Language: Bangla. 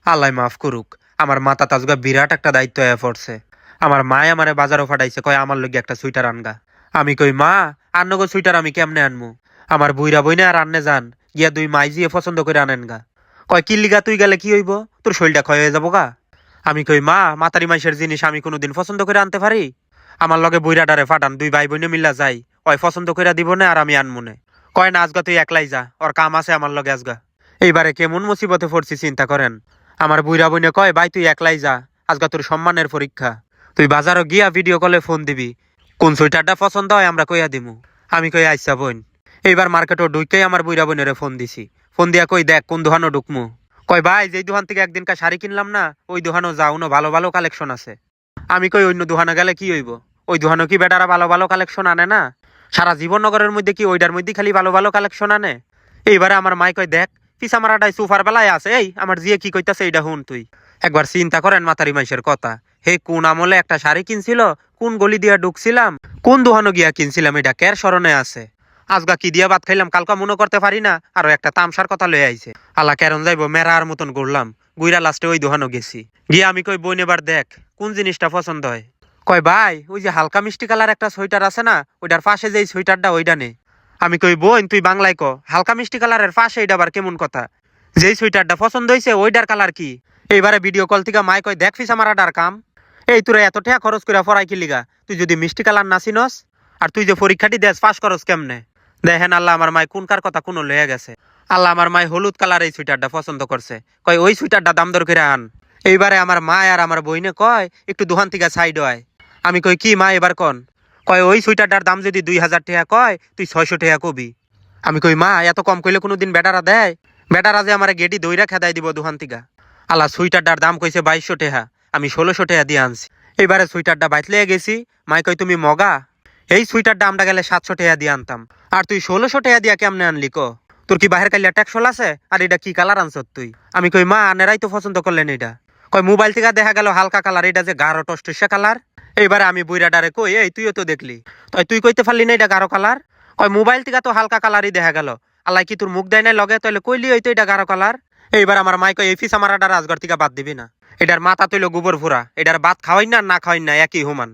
আল্লাহ মাফ করুক, আমার মাথা তাজগা বিরাট একটা দায়িত্ব হয়ে পড়ছে। আমার মায় আমারে বাজারও ফাটাইছে, কয় আমার লগে একটা সুইটার আনগা। আমি কই মা, আন্নগো সুইটার আমি কেমনে আনমু? আমার বুইরা বইনে আর আন্নে যান, গিয়া দুই মাই জিয়ে পছন্দ করে আনেন গা। কয় কি লিগা তুই গেলে কি হইব, তোর শরীরটা ক্ষয় হয়ে যাবো গা। আমি কই মা, মাতারি মাইসের জিনিস আমি কোনোদিন পছন্দ করে আনতে পারি? আমার লগে বুইরাটারে ফাটান, দুই ভাই বোনে মিল্লা যাই, ওই পছন্দ করে দিব না আর আমি আনমু না। কয় না আজগা তুই একলাই যা, ওর কাম আছে আমার লগে আজগা। এইবারে কেমন মুসিবতে পড়ছি চিন্তা করেন। আমার বুইরা বইনে কয় ভাই তুই একলাই যা, আজগা তোর সম্মানের পরীক্ষা। তুই বাজারও গিয়া ভিডিও কলে ফোন দিবি, কোন সোয়েটারটা পছন্দ হয় আমরা কইয়া দিমু। আমি কই আইসা বোন। এইবার মার্কেটও ঢুকেই আমার বুইরা বোনেরে ফোন দিছি। ফোন দিয়া কই দেখ কোন দোকানও ঢুকমু। কয় ভাই যেই দোকান থেকে একদিনকার শাড়ি কিনলাম না, ওই দোকানও যাও না, ভালো ভালো কালেকশন আছে। আমি কই অন্য দোকানে গেলে কি হইব? ওই দোকানও কি বেটারা ভালো ভালো কালেকশন আনে না? সারা জীবননগরের মধ্যে কি ওইটার মধ্যে খালি ভালো ভালো কালেকশন আনে? এইবারে আমার মাই কয় দেখ পিসা মারাটাই সুফার বেলায় আছে, এই আমার জিয়ে কি কইতাছে এইটা হুন তুই। একবার চিন্তা করেন মাতারি মাইসের কথা। হে কোন আমলে একটা শাড়ি কিনছিল, কোন গলি দিয়া ঢুকছিলাম, কোন দোকানে গিয়া কিনছিলাম, এটা কের স্মরণে আছে। আজগা কি দিয়া ভাত খাইলাম কালকা মনে করতে পারি না, আরো একটা তামসার কথা লয়ে আইছে। আল্লাহ কেরন যাইবো মেরার মতন ঘুরলাম, গুইরা লাস্টে ওই দোকানও গেছি। গিয়ে আমি কই বোন এবার দেখ কোন জিনিসটা পছন্দ হয়। কয় ভাই ওই যে হালকা মিষ্টি কালার একটা সোয়েটার আছে না, ওইটার পাশে যে সোয়েটারটা ওইটা নে। আমি কই বোন তুই বাংলায় ক, হালকা মিষ্টি কালারের পাশে এটা আবার কেমন কথা? যেই সোয়েটারটা পছন্দ হয়েছে ওইটার কালার কি? এইবারে ভিডিও কল থেকে মাই কয় দেখ ফিসা মারাটার কাম। এই তোরা এত টাকা খরচ করে পড়াই কি লিগা, তুই যদি মিষ্টি কালার না চিনস, আর তুই যে পরীক্ষাটি দেশ পাস করস কেমনে? দেখেন আল্লাহ আমার মাই কোন কার কথা কোন লয়ে গেছে। আল্লাহ আমার মাই হলুদ কালার এই সুইটারটা পছন্দ করছে, কয় ওই সুইটারটা দাম দর করে আন। এইবারে আমার মা আর আমার বইনে কয় একটু দোকান থেকে সাইড হয়। আমি কই কি মা এবার কন? কয় ওই সুইটারটার দাম যদি 2000 টাকা কয় তুই 600 টাকা কবি। আমি কই মা এত কম কইলে কোনোদিন বেটারা দেয়? বেটারা যে আমার গেটি দইরা খেদাই দিব দোকান থেকে। আল্লাহ সুইটারটার দাম কইছে 2200 টাকা, আমি 1600 টাকা দিয়ে আনছি। এইবারে সুইটারটা বাইতলে গেছি, মাই কই তুমি মগা, এই সুইটারটা আমরা গেলে 700 টাকা দিয়ে আনতাম, আর তুই 1600 টাকা দিয়া কেমনে আনলি ক? তোর কি বাহির কালিয়া ট্যাক্সল আছে? আর এটা কি কালার আনছ তুই? আমি কই মা আনেরাই তো পছন্দ করলেন এটা। কয় মোবাইল থেকে দেখা গেল হালকা কালার, এটা যে গাঢ় টসটসা কালার। এইবারে আমি বুইরাডারে কই এই তুইও তো দেখলি, তুই কইতে পারলি না এটা গাঢ় কালার? কয় মোবাইল থেকে তো হালকা কালারই দেখা গেল। আল্লাহ কি তোর মুখ দেয় নাই লগে, তাইলে কইলি হইতো এটা গাঢ় কালার। এইবার আমার মাই কয় এই ফিস আমার রাজগর থেকে বাদ দিবি না, এটার মাথা তৈল গোবর ফুরা, এটার ভাত খাওয়াই না না খাওয়াই না একই হুমান।